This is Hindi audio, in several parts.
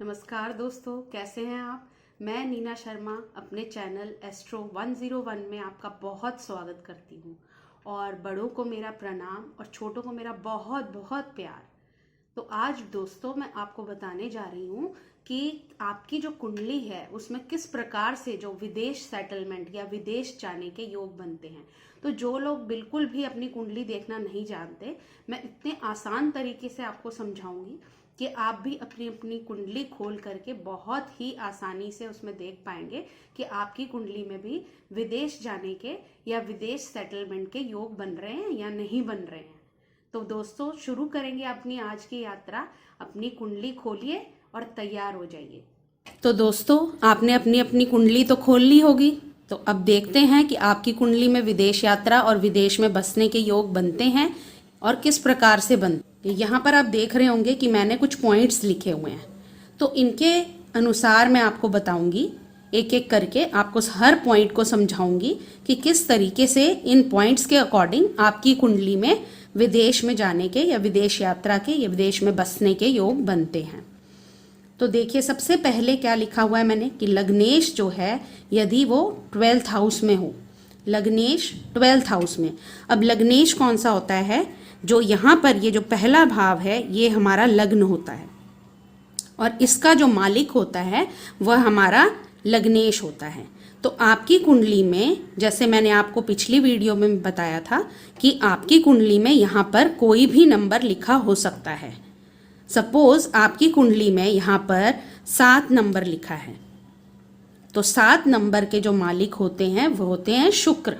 नमस्कार दोस्तों, कैसे हैं आप। मैं नीना शर्मा अपने चैनल एस्ट्रो 101 में आपका बहुत स्वागत करती हूँ। और बड़ों को मेरा प्रणाम और छोटों को मेरा बहुत बहुत प्यार। तो आज दोस्तों मैं आपको बताने जा रही हूँ कि आपकी जो कुंडली है उसमें किस प्रकार से जो विदेश सेटलमेंट या विदेश जाने के योग बनते हैं। तो जो लोग बिल्कुल भी अपनी कुंडली देखना नहीं जानते, मैं इतने आसान तरीके से आपको समझाऊंगी कि आप भी अपनी अपनी कुंडली खोल करके बहुत ही आसानी से उसमें देख पाएंगे कि आपकी कुंडली में भी विदेश जाने के या विदेश सेटलमेंट के योग बन रहे हैं या नहीं बन रहे हैं। तो दोस्तों शुरू करेंगे अपनी आज की यात्रा। अपनी कुंडली खोलिए और तैयार हो जाइए। तो दोस्तों आपने अपनी अपनी कुंडली तो खोल ली होगी। तो अब देखते हैं कि आपकी कुंडली में विदेश यात्रा और विदेश में बसने के योग बनते हैं और किस प्रकार से बनते। यहाँ पर आप देख रहे होंगे कि मैंने कुछ पॉइंट्स लिखे हुए हैं, तो इनके अनुसार मैं आपको बताऊंगी, एक एक करके आपको हर पॉइंट को समझाऊंगी कि किस तरीके से इन पॉइंट्स के अकॉर्डिंग आपकी कुंडली में विदेश में जाने के या विदेश यात्रा के या विदेश में बसने के योग बनते हैं। तो देखिए सबसे पहले क्या लिखा हुआ है मैंने कि लग्नेश जो है यदि वो 12th हाउस में हो, लग्नेश 12th हाउस में। अब लग्नेश कौन सा होता है, जो यहाँ पर ये जो पहला भाव है ये हमारा लग्न होता है और इसका जो मालिक होता है वह हमारा लग्नेश होता है। तो आपकी कुंडली में, जैसे मैंने आपको पिछली वीडियो में बताया था कि आपकी कुंडली में यहाँ पर कोई भी नंबर लिखा हो सकता है। सपोज आपकी कुंडली में यहाँ पर 7 नंबर लिखा है, तो 7 नंबर के जो मालिक होते हैं वो होते हैं शुक्र।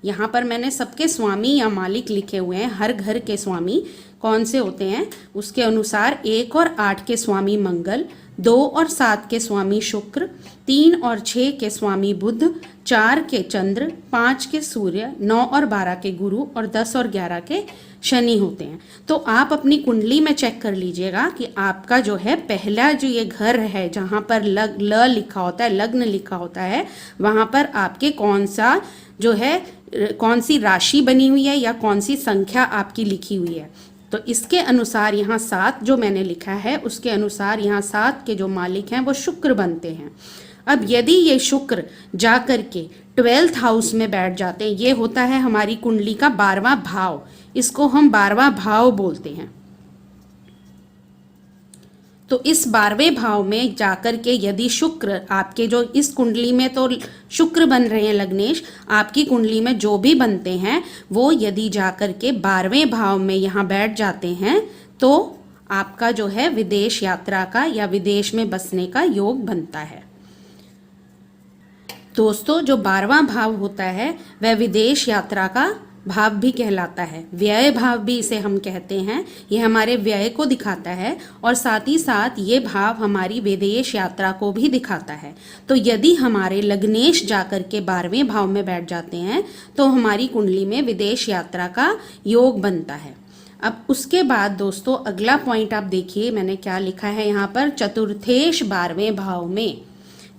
यहाँ पर मैंने सबके स्वामी या मालिक लिखे हुए हैं, हर घर के स्वामी कौन से होते हैं उसके अनुसार 1 और 8 के स्वामी मंगल, 2 और 7 के स्वामी शुक्र, 3 और 6 के स्वामी बुध, 4 के चंद्र, 5 के सूर्य, 9 और 12 के गुरु और 10 और 11 के शनि होते हैं। तो आप अपनी कुंडली में चेक कर लीजिएगा कि आपका जो है पहला जो ये घर है जहाँ पर ल लिखा होता है, लग्न लिखा होता है, वहाँ पर आपके कौन सा जो है, कौन सी राशि बनी हुई है या कौन सी संख्या आपकी लिखी हुई है। तो इसके अनुसार यहाँ 7 जो मैंने लिखा है उसके अनुसार यहाँ 7 के जो मालिक हैं वो शुक्र बनते हैं। अब यदि ये शुक्र जा कर के 12th हाउस में बैठ जाते हैं, ये होता है हमारी कुंडली का 12वां भाव, इसको हम 12वां भाव बोलते हैं। तो इस 12वें भाव में जाकर के यदि शुक्र आपके जो इस कुंडली में तो शुक्र बन रहे हैं लग्नेश, आपकी कुंडली में जो भी बनते हैं वो यदि जाकर के 12वें भाव में यहाँ बैठ जाते हैं तो आपका जो है विदेश यात्रा का या विदेश में बसने का योग बनता है। दोस्तों जो 12वां भाव होता है वह विदेश यात्रा का भाव भी कहलाता है, व्यय भाव भी इसे हम कहते हैं। ये हमारे व्यय को दिखाता है और साथ ही साथ ये भाव हमारी विदेश यात्रा को भी दिखाता है। तो यदि हमारे लग्नेश जाकर के 12वें भाव में बैठ जाते हैं तो हमारी कुंडली में विदेश यात्रा का योग बनता है। अब उसके बाद दोस्तों अगला पॉइंट आप देखिए मैंने क्या लिखा है यहाँ पर, चतुर्थेश 12वें भाव में।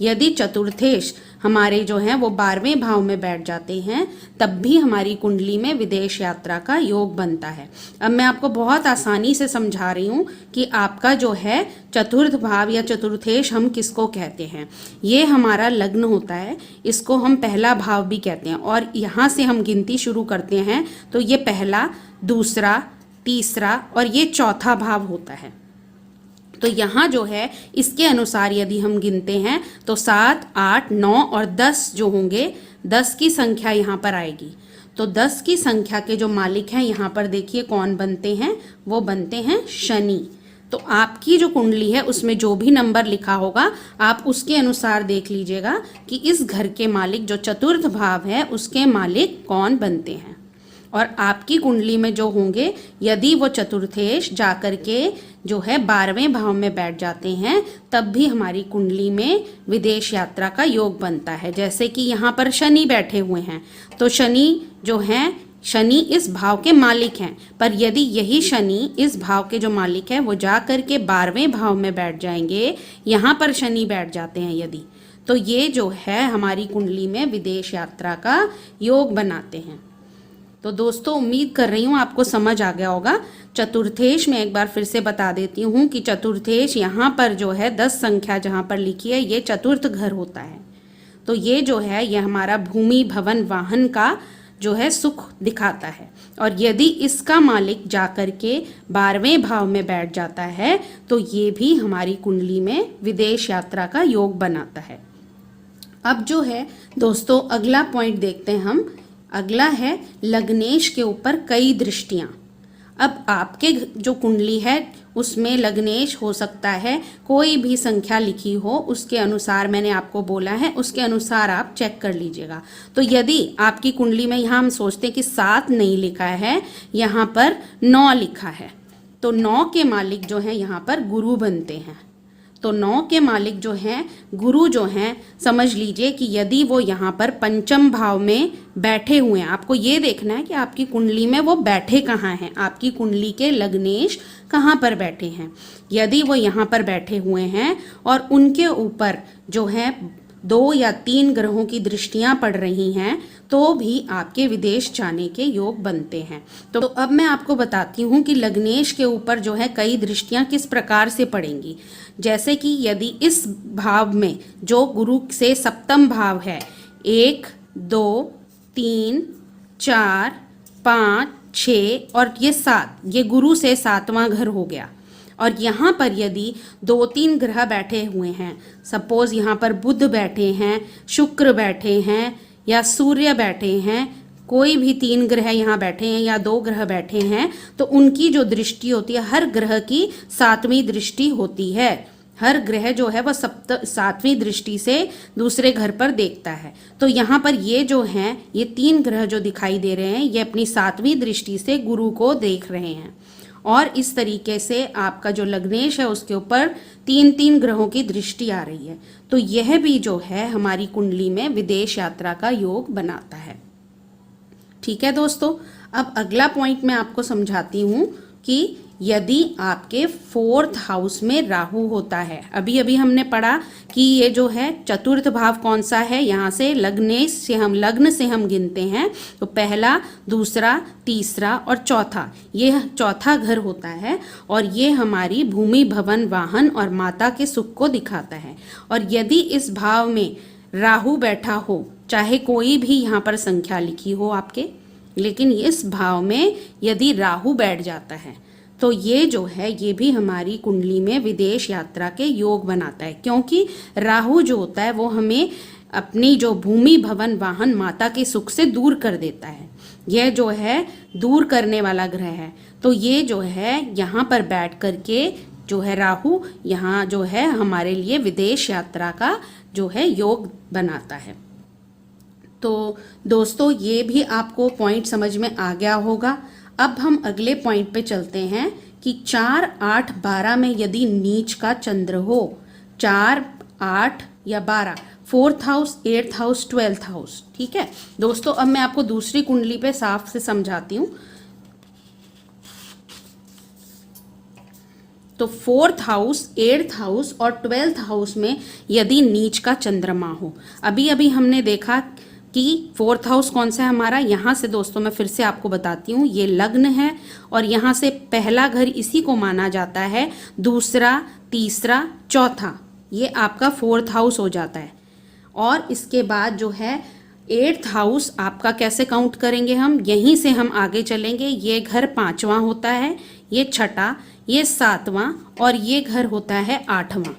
यदि चतुर्थेश हमारे जो हैं वो 12वें भाव में बैठ जाते हैं तब भी हमारी कुंडली में विदेश यात्रा का योग बनता है। अब मैं आपको बहुत आसानी से समझा रही हूँ कि आपका जो है चतुर्थ भाव या चतुर्थेश हम किसको कहते हैं। ये हमारा लग्न होता है, इसको हम पहला भाव भी कहते हैं और यहाँ से हम गिनती शुरू करते हैं तो ये पहला, दूसरा, तीसरा और ये चौथा भाव होता है। तो यहाँ जो है इसके अनुसार यदि हम गिनते हैं तो 7, 8, 9 और 10 जो होंगे, 10 की संख्या यहाँ पर आएगी। तो 10 की संख्या के जो मालिक हैं यहाँ पर देखिए कौन बनते हैं, वो बनते हैं शनि। तो आपकी जो कुंडली है उसमें जो भी नंबर लिखा होगा आप उसके अनुसार देख लीजिएगा कि इस घर के मालिक जो चतुर्थ भाव है उसके मालिक कौन बनते हैं। और आपकी कुंडली में जो होंगे यदि वो चतुर्थेश जाकर के जो है 12वें भाव में बैठ जाते हैं तब भी हमारी कुंडली में विदेश यात्रा का योग बनता है। जैसे कि यहाँ पर शनि बैठे हुए हैं तो शनि जो हैं, शनि इस भाव के मालिक हैं, पर यदि यही शनि इस भाव के जो मालिक हैं वो जा कर के 12वें भाव में बैठ जाएंगे, यहाँ पर शनि बैठ जाते हैं यदि, तो ये जो है हमारी कुंडली में विदेश यात्रा का योग बनाते हैं। तो दोस्तों उम्मीद कर रही हूँ आपको समझ आ गया होगा। चतुर्थेश में एक बार फिर से बता देती हूँ कि चतुर्थेश यहाँ पर जो है 10 संख्या जहाँ पर लिखी है ये चतुर्थ घर होता है। तो ये जो है ये हमारा भूमि भवन वाहन का जो है सुख दिखाता है। और यदि इसका मालिक जाकर के 12वें भाव में बैठ जाता है तो ये भी हमारी कुंडली में विदेश यात्रा का योग बनाता है। अब जो है दोस्तों अगला पॉइंट देखते हैं हम। अगला है लग्नेश के ऊपर कई दृष्टियां। अब आपके जो कुंडली है उसमें लग्नेश हो सकता है कोई भी संख्या लिखी हो, उसके अनुसार मैंने आपको बोला है उसके अनुसार आप चेक कर लीजिएगा। तो यदि आपकी कुंडली में यहाँ हम सोचते हैं कि 7 नहीं लिखा है, यहाँ पर 9 लिखा है, तो 9 के मालिक जो हैं यहाँ पर गुरु बनते हैं। तो 9 के मालिक जो हैं गुरु जो हैं, समझ लीजिए कि यदि वो यहाँ पर पंचम भाव में बैठे हुए हैं, आपको ये देखना है कि आपकी कुंडली में वो बैठे कहाँ हैं, आपकी कुंडली के लग्नेश कहाँ पर बैठे हैं। यदि वो यहाँ पर बैठे हुए हैं और उनके ऊपर जो है 2 या 3 ग्रहों की दृष्टियां पड़ रही हैं तो भी आपके विदेश जाने के योग बनते हैं। तो अब मैं आपको बताती हूँ कि लग्नेश के ऊपर जो है कई दृष्टियां किस प्रकार से पड़ेंगी। जैसे कि यदि इस भाव में जो गुरु से सप्तम भाव है 1, 2, 3, 4, 5, 6 और ये 7, ये गुरु से 7वां घर हो गया। और यहाँ पर यदि 2-3 ग्रह बैठे हुए हैं, सपोज यहाँ पर बुध बैठे हैं, शुक्र बैठे हैं या सूर्य बैठे हैं, कोई भी 3 ग्रह यहाँ बैठे हैं या 2 ग्रह बैठे हैं, तो उनकी जो दृष्टि होती है, हर ग्रह की 7वीं दृष्टि होती है। हर ग्रह जो है वह 7वीं दृष्टि से दूसरे घर पर देखता है। तो यहाँ पर ये जो हैं, ये 3 ग्रह जो दिखाई दे रहे हैं, ये अपनी 7वीं दृष्टि से गुरु को देख रहे हैं। और इस तरीके से आपका जो लग्नेश है उसके ऊपर 3-3 ग्रहों की दृष्टि आ रही है। तो यह भी जो है हमारी कुंडली में विदेश यात्रा का योग बनाता है। ठीक है दोस्तों, अब अगला पॉइंट मैं आपको समझाती हूँ कि यदि आपके 4th हाउस में राहु होता है, अभी अभी हमने पढ़ा कि ये जो है चतुर्थ भाव कौन सा है, यहाँ से लग्नेश से हम लग्न से हम गिनते हैं तो पहला, दूसरा, तीसरा और चौथा, ये चौथा घर होता है। और ये हमारी भूमि भवन वाहन और माता के सुख को दिखाता है। और यदि इस भाव में राहु बैठा हो, चाहे कोई भी यहाँ पर संख्या लिखी हो आपके, लेकिन इस भाव में यदि राहु बैठ जाता है तो ये जो है ये भी हमारी कुंडली में विदेश यात्रा के योग बनाता है। क्योंकि राहु जो होता है वो हमें अपनी जो भूमि भवन वाहन माता के सुख से दूर कर देता है। यह जो है दूर करने वाला ग्रह है। तो ये जो है यहाँ पर बैठ करके जो है राहु यहाँ जो है हमारे लिए विदेश यात्रा का जो है योग बनाता है। तो दोस्तों ये भी आपको पॉइंट समझ में आ गया होगा। अब हम अगले पॉइंट पे चलते हैं कि 4, 8, 12 में यदि नीच का चंद्र हो, 4, 8 या 12, 4th house, 8th house, 12th house. ठीक है दोस्तों, अब मैं आपको दूसरी कुंडली पे साफ से समझाती हूँ। तो 4th हाउस, 8th हाउस और 12th हाउस में यदि नीच का चंद्रमा हो, अभी अभी हमने देखा कि 4th हाउस कौन सा है हमारा, यहाँ से दोस्तों मैं फिर से आपको बताती हूँ, ये लग्न है और यहाँ से पहला घर इसी को माना जाता है, दूसरा, तीसरा, चौथा, ये आपका 4th हाउस हो जाता है। और इसके बाद जो है 8th हाउस आपका कैसे काउंट करेंगे हम, यहीं से हम आगे चलेंगे। ये घर 5वां होता है, ये 6ठा, ये 7वां और ये घर होता है 8वां।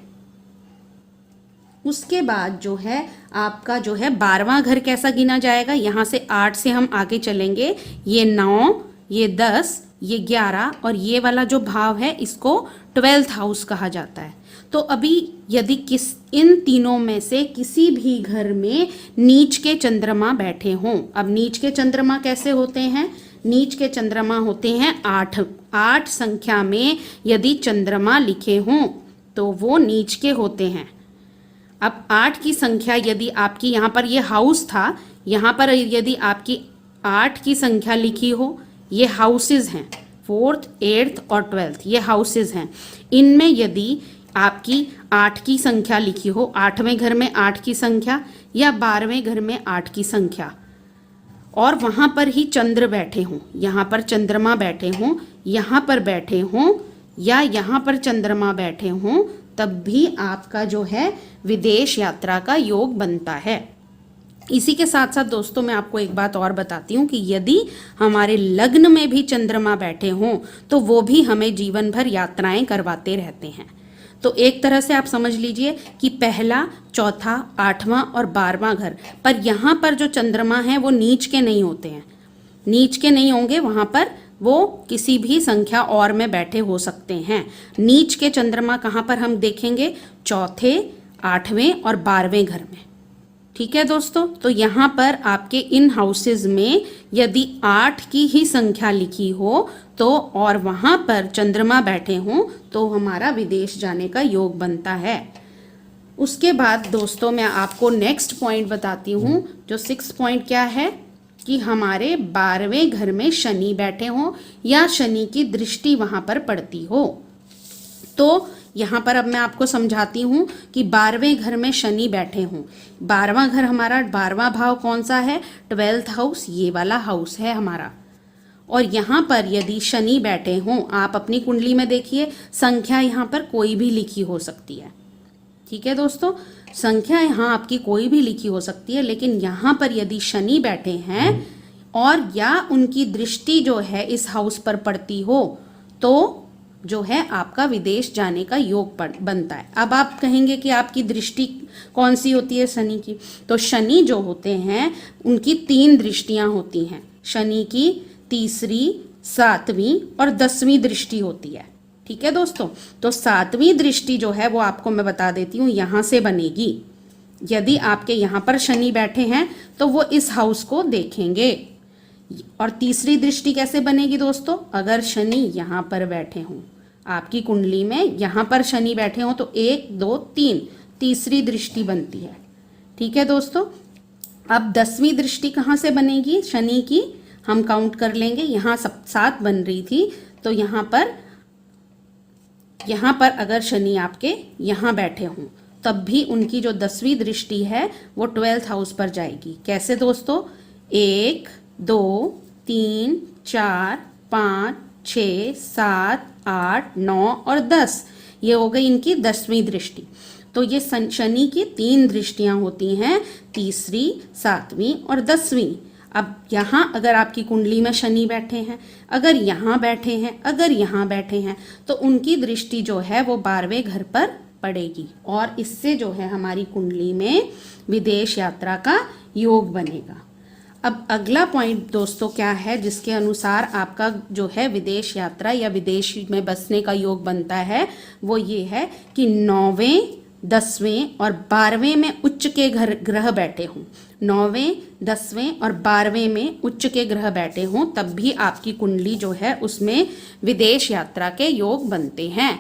उसके बाद जो है आपका जो है 12वां घर कैसा गिना जाएगा, यहाँ से 8 से हम आगे चलेंगे, ये 9, ये 10, ये 11 और ये वाला जो भाव है इसको 12th हाउस कहा जाता है। तो अभी यदि इन तीनों में से किसी भी घर में नीच के चंद्रमा बैठे हों, अब नीच के चंद्रमा कैसे होते हैं, नीच के चंद्रमा होते हैं 8 संख्या में यदि चंद्रमा लिखे हों तो वो नीच के होते हैं। अब 8 की संख्या यदि आपकी यहाँ पर ये हाउस था, यहाँ पर यदि आपकी 8 की संख्या लिखी हो, ये हाउसेस हैं 4th, 8th और 12th, ये हाउसेस हैं। इनमें यदि आपकी 8 की संख्या लिखी हो, 8वें घर में 8 की संख्या या 12वें घर में 8 की संख्या, और वहाँ पर ही चंद्र बैठे हों, यहाँ पर चंद्रमा बैठे हों, यहाँ पर बैठे हों या यहाँ पर चंद्रमा बैठे हों, तब भी आपका जो है विदेश यात्रा का योग बनता है। इसी के साथ साथ दोस्तों मैं आपको एक बात और बताती हूँ कि यदि हमारे लग्न में भी चंद्रमा बैठे हों तो वो भी हमें जीवन भर यात्राएं करवाते रहते हैं। तो एक तरह से आप समझ लीजिए कि पहला, चौथा, 8वां और 12वां घर पर यहाँ पर जो चंद्रमा है वो नीच के नहीं होते हैं, नीच के नहीं होंगे, वहाँ पर वो किसी भी संख्या और में बैठे हो सकते हैं। नीच के चंद्रमा कहाँ पर हम देखेंगे? चौथे, 8वें और 12वें घर में। ठीक है दोस्तों, तो यहाँ पर आपके इन हाउसेज में यदि 8 की ही संख्या लिखी हो तो और वहाँ पर चंद्रमा बैठे हों तो हमारा विदेश जाने का योग बनता है। उसके बाद दोस्तों मैं आपको नेक्स्ट पॉइंट बताती हूँ, जो 6 पॉइंट क्या है कि हमारे 12वें घर में शनि बैठे हों या शनि की दृष्टि वहाँ पर पड़ती हो। तो यहाँ पर अब मैं आपको समझाती हूँ कि 12वें घर में शनि बैठे हों। 12वां घर हमारा 12वां भाव कौन सा है? 12th हाउस, ये वाला हाउस है हमारा। और यहाँ पर यदि शनि बैठे हों, आप अपनी कुंडली में देखिए, संख्या यहाँ पर कोई भी लिखी हो सकती है। ठीक है दोस्तों, संख्या यहाँ आपकी कोई भी लिखी हो सकती है, लेकिन यहाँ पर यदि शनि बैठे हैं और या उनकी दृष्टि जो है इस हाउस पर पड़ती हो तो जो है आपका विदेश जाने का योग बनता है। अब आप कहेंगे कि आपकी दृष्टि कौन सी होती है शनि की? तो शनि जो होते हैं उनकी 3 दृष्टियां होती हैं। शनि की तीसरी, 7वीं और 10वीं दृष्टि होती है। ठीक है दोस्तों, तो 7वीं दृष्टि जो है वो आपको मैं बता देती हूँ, यहाँ से बनेगी। यदि आपके यहाँ पर शनि बैठे हैं तो वो इस हाउस को देखेंगे। और तीसरी दृष्टि कैसे बनेगी दोस्तों? अगर शनि यहाँ पर बैठे हों, आपकी कुंडली में यहाँ पर शनि बैठे हों तो 1, 2, 3 तीसरी दृष्टि बनती है। ठीक है दोस्तों, अब 10वीं दृष्टि कहाँ से बनेगी शनि की? हम काउंट कर लेंगे। यहाँ 7 बन रही थी, तो यहाँ पर अगर शनि आपके यहाँ बैठे हों तब भी उनकी जो 10वीं दृष्टि है वो 12th हाउस पर जाएगी। कैसे दोस्तों? 1, 2, 3, 4, 5, 6, 7, 8, 9 और 10, ये हो गई इनकी 10वीं दृष्टि। तो ये शनि की 3 दृष्टियां होती हैं, तीसरी, 7वीं और 10वीं। अब यहाँ अगर आपकी कुंडली में शनि बैठे हैं, अगर यहाँ बैठे हैं, अगर यहाँ बैठे हैं, तो उनकी दृष्टि जो है वो 12वें घर पर पड़ेगी और इससे जो है हमारी कुंडली में विदेश यात्रा का योग बनेगा। अब अगला पॉइंट दोस्तों क्या है जिसके अनुसार आपका जो है विदेश यात्रा या विदेश में बसने का योग बनता है, वो ये है कि 9वें, 10वें और 12वें में उच्च के ग्रह बैठे हों। 9वें, 10वें और 12वें में उच्च के ग्रह बैठे हों तब भी आपकी कुंडली जो है उसमें विदेश यात्रा के योग बनते हैं।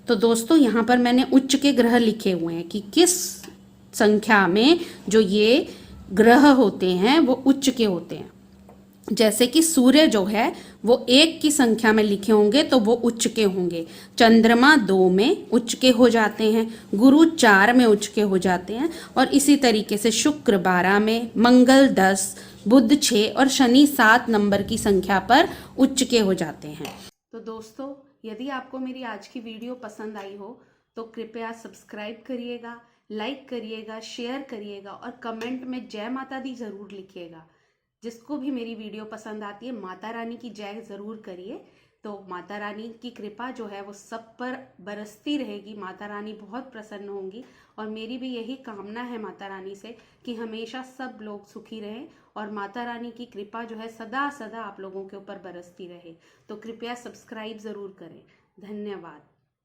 तो दोस्तों यहाँ पर मैंने उच्च के ग्रह लिखे हुए हैं कि किस संख्या में जो ये ग्रह होते हैं वो उच्च के होते हैं। जैसे कि सूर्य जो है वो 1 की संख्या में लिखे होंगे तो वो उच्च के होंगे। चंद्रमा 2 में उच्च के हो जाते हैं, गुरु 4 में उच्च के हो जाते हैं और इसी तरीके से शुक्र 12 में, मंगल 10, बुध 6 और शनि 7 नंबर की संख्या पर उच्च के हो जाते हैं। तो दोस्तों यदि आपको मेरी आज की वीडियो पसंद आई हो तो कृपया सब्सक्राइब करिएगा, लाइक करिएगा, शेयर करिएगा और कमेंट में जय माता दी ज़रूर लिखिएगा। जिसको भी मेरी वीडियो पसंद आती है माता रानी की जय ज़रूर करिए। तो माता रानी की कृपा जो है वो सब पर बरसती रहेगी। माता रानी बहुत प्रसन्न होंगी और मेरी भी यही कामना है माता रानी से कि हमेशा सब लोग सुखी रहें और माता रानी की कृपा जो है सदा सदा आप लोगों के ऊपर बरसती रहे। तो कृपया सब्सक्राइब ज़रूर करें। धन्यवाद।